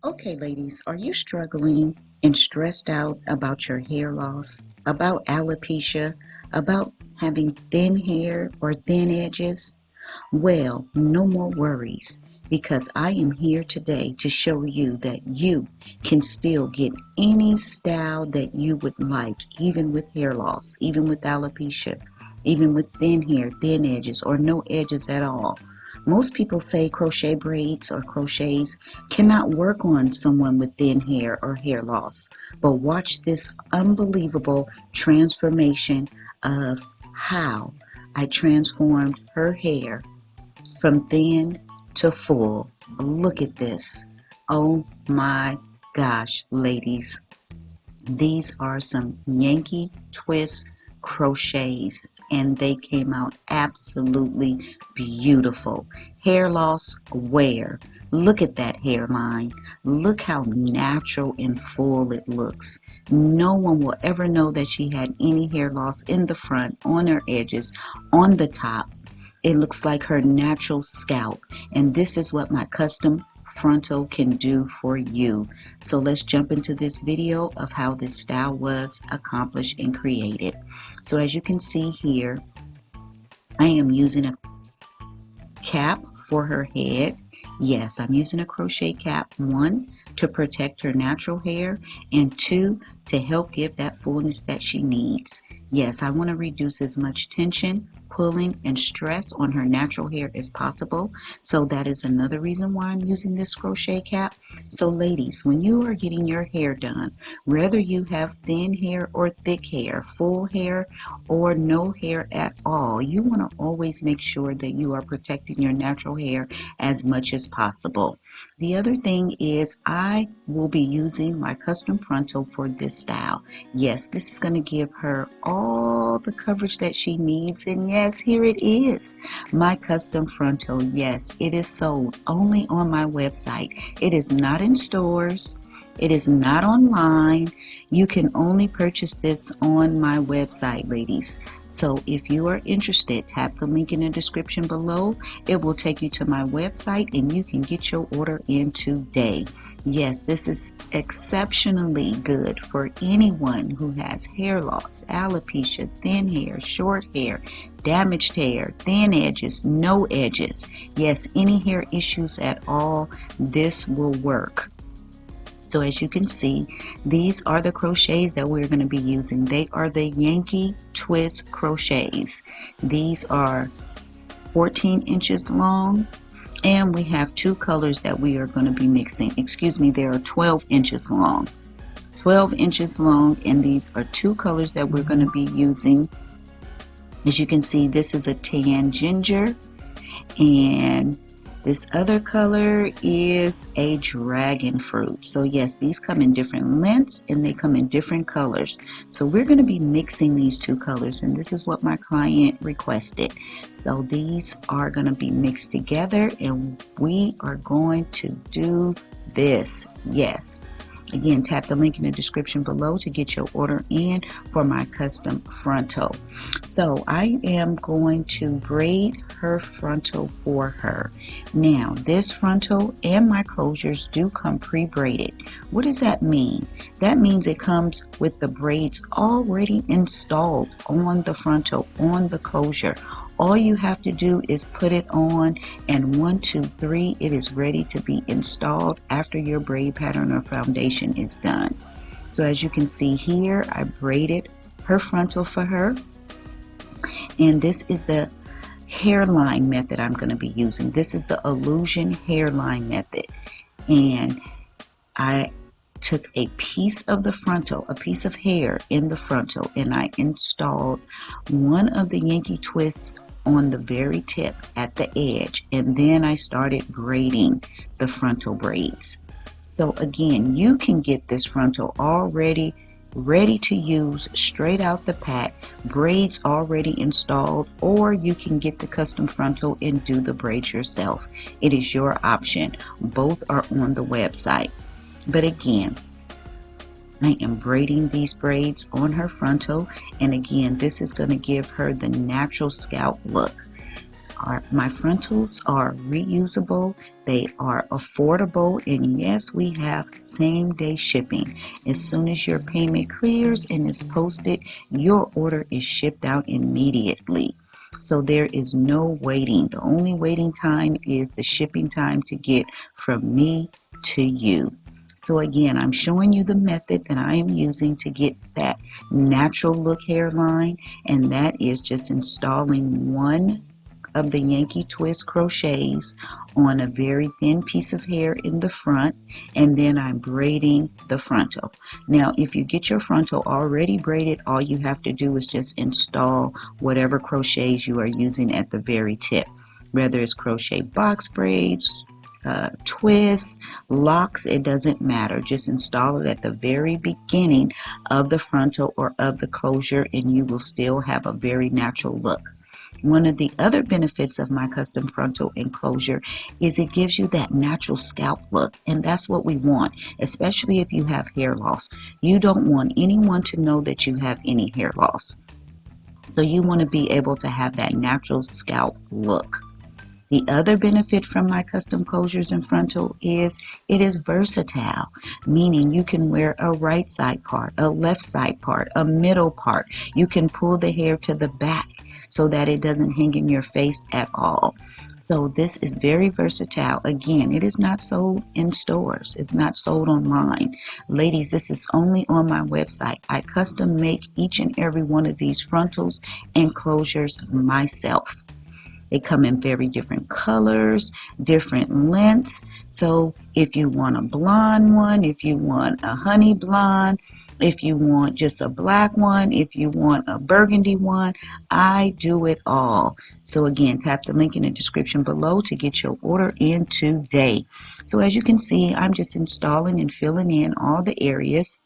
Okay, ladies, are you struggling and stressed out about your hair loss, about alopecia, about having thin hair or thin edges? Well, no more worries because I am here today to show you that you can still get any style that you would like, even with hair loss, even with alopecia, even with thin hair, thin edges, or no edges at all. Most people say crochet braids or crochets cannot work on someone with thin hair or hair loss. But watch this unbelievable transformation of how I transformed her hair from thin to full. Look at this. Oh my gosh, ladies. These are some Yankee twist crochets and they came out absolutely beautiful. Hair loss, where? Look at that hairline. Look how natural and full it looks. No one will ever know that she had any hair loss in the front, on her edges, on the top. It looks like her natural scalp. And this is what my custom frontal can do for you. So let's jump into this video of how this style was accomplished and created. So as you can see here, I am using a cap for her head. Yes, I'm using a crochet cap, one, to protect her natural hair, and two, to help give that fullness that she needs. Yes, I want to reduce as much tension, pulling, and stress on her natural hair as possible. So that is another reason why I'm using this crochet cap. So ladies, when you are getting your hair done, whether you have thin hair or thick hair, full hair or no hair at all, you want to always make sure that you are protecting your natural hair as much as possible. The other thing is I will be using my custom frontal for this style. Yes, this is going to give her all the coverage that she needs, and yes, here it is, my custom frontal. Yes, it is sold only on my website. It is not in stores. It is not online. You can only purchase this on my website, ladies. So if you are interested, tap the link in the description below. It will take you to my website and you can get your order in today. Yes, this is exceptionally good for anyone who has hair loss, alopecia, thin hair, short hair, damaged hair, thin edges, no edges. Yes, any hair issues at all, this will work. So as you can see, these are the crochets that we're going to be using. They are the Yankee twist crochets. These are 14 inches long, and we have two colors that we are going to be mixing. Excuse me, they are 12 inches long. 12 inches long, and these are two colors that we're going to be using. As you can see, this is a tan ginger, and this other color is a dragon fruit. So yes, these come in different lengths and they come in different colors. So we're going to be mixing these two colors, and this is what my client requested. So these are going to be mixed together and we are going to do this. Yes. Again, tap the link in the description below to get your order in for my custom frontal. So I am going to braid her frontal for her. Now, this frontal and my closures do come pre-braided. What does that mean? That means it comes with the braids already installed on the frontal, on the closure. All you have to do is put it on, and 1, 2, 3, it is ready to be installed after your braid pattern or foundation is done. So as you can see here, I braided her frontal for her, and this is the hairline method I'm going to be using. This is the illusion hairline method, and I took a piece of the frontal, a piece of hair in the frontal, and I installed one of the Yankee twists on the very tip at the edge, and then I started braiding the frontal braids. So again, you can get this frontal already ready to use straight out the pack, braids already installed, or you can get the custom frontal and do the braids yourself. It is your option. Both are on the website. But again, I am braiding these braids on her frontal, and again, this is going to give her the natural scalp look. My frontals are reusable, they are affordable, and yes, we have same-day shipping. As soon as your payment clears and is posted, your order is shipped out immediately. So there is no waiting. The only waiting time is the shipping time to get from me to you. So again, I'm showing you the method that I am using to get that natural look hairline, and that is just installing one of the Yankee twist crochets on a very thin piece of hair in the front, and then I'm braiding the frontal. Now if you get your frontal already braided, all you have to do is just install whatever crochets you are using at the very tip, whether it's crochet box braids, twists, locks, it doesn't matter. Just install it at the very beginning of the frontal or of the closure, and you will still have a very natural look. One of the other benefits of my custom frontal enclosure is it gives you that natural scalp look, and that's what we want, especially if you have hair loss. You don't want anyone to know that you have any hair loss. So you want to be able to have that natural scalp look. The other benefit from my custom closures and frontal is it is versatile, meaning you can wear a right side part, a left side part, a middle part. You can pull the hair to the back so that it doesn't hang in your face at all. So this is very versatile. Again, it is not sold in stores. It's not sold online. Ladies, this is only on my website. I custom make each and every one of these frontals and closures myself. They come in very different colors, different lengths. So if you want a blonde one, if you want a honey blonde, if you want just a black one, if you want a burgundy one, I do it all. So again, tap the link in the description below to get your order in today. So as you can see, I'm just installing and filling in all the areas.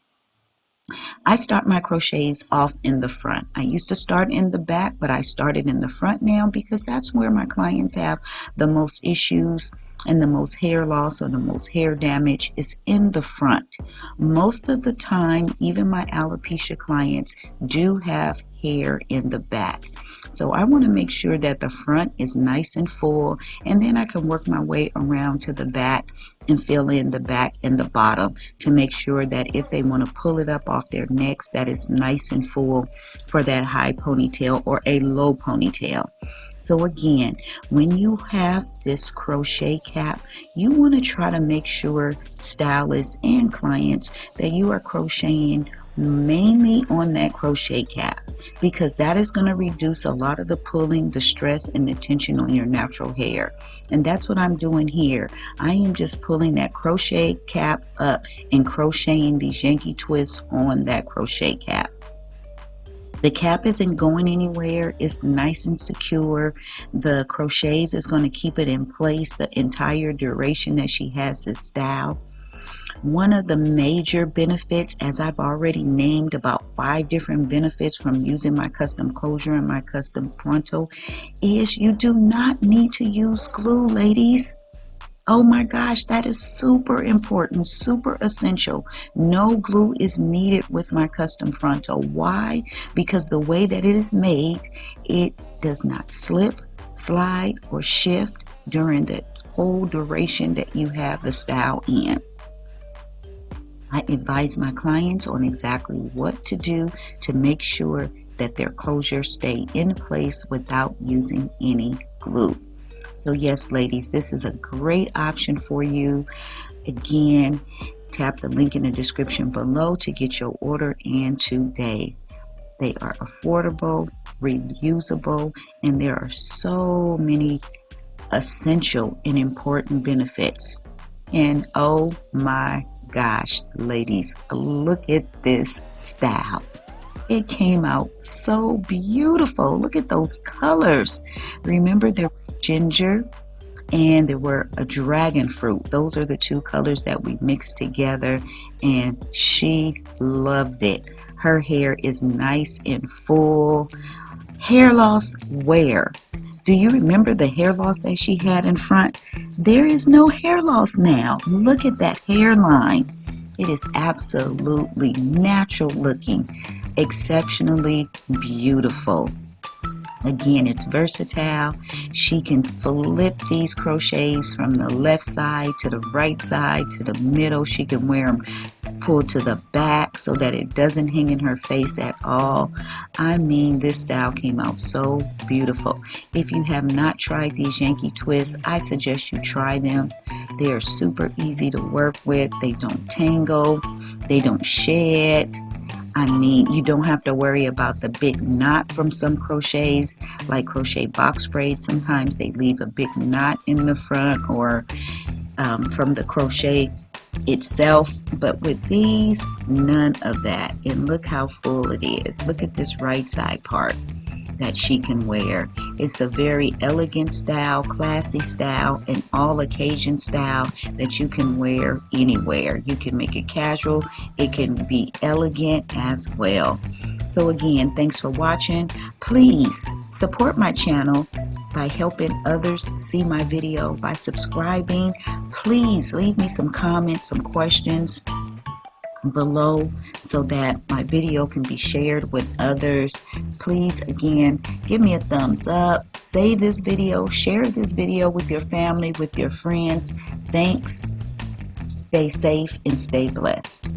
I start my crochets off in the front. I used to start in the back, but I started in the front now because that's where my clients have the most issues and the most hair loss or the most hair damage is in the front. Most of the time, even my alopecia clients do have hair in the back. So I want to make sure that the front is nice and full, and then I can work my way around to the back and fill in the back and the bottom to make sure that if they want to pull it up off their necks, that is nice and full for that high ponytail or a low ponytail. So again, when you have this crochet cap, you want to try to make sure, stylists and clients, that you are crocheting mainly on that crochet cap, because that is going to reduce a lot of the pulling, the stress, and the tension on your natural hair. And that's what I'm doing here. I am just pulling that crochet cap up and crocheting these Yankee twists on that crochet cap. The cap isn't going anywhere. It's nice and secure. The crochets is going to keep it in place the entire duration that she has this style. One of the major benefits, as I've already named about 5 different benefits from using my custom closure and my custom frontal, is you do not need to use glue, ladies. Oh my gosh, that is super important, super essential. No glue is needed with my custom frontal. Why? Because the way that it is made, it does not slip, slide, or shift during the whole duration that you have the style in. I advise my clients on exactly what to do to make sure that their closures stay in place without using any glue. So yes, ladies, this is a great option for you. Again, tap the link in the description below to get your order in today. They are affordable, reusable, and there are so many essential and important benefits. And oh my gosh, ladies, look at this style. It came out so beautiful. Look at those colors. Remember, there were ginger and there were a dragon fruit. Those are the 2 colors that we mixed together, and she loved it. Her hair is nice and full. Hair loss, where? Do you remember the hair loss that she had in front? There is no hair loss now. Look at that hairline. It is absolutely natural looking, exceptionally beautiful. Again, it's versatile. She can flip these crochets from the left side to the right side to the middle. She can wear them pulled to the back so that it doesn't hang in her face at all. I mean, this style came out so beautiful. If you have not tried these Yankee twists, I suggest you try them. They are super easy to work with. They don't tangle. They don't shed. I mean, you don't have to worry about the big knot from some crochets, like crochet box braids. Sometimes they leave a big knot in the front or from the crochet itself, but with these, none of that. And look how full it is. Look at this right side part that she can wear. It's a very elegant style, classy style, and all occasion style that you can wear anywhere. You can make it casual. It can be elegant as well. So again, thanks for watching. Please support my channel by helping others see my video, by subscribing. Please leave me some comments, some questions below so that my video can be shared with others. Please, again, give me a thumbs up, save this video, share this video with your family, with your friends. Thanks. Stay safe and stay blessed.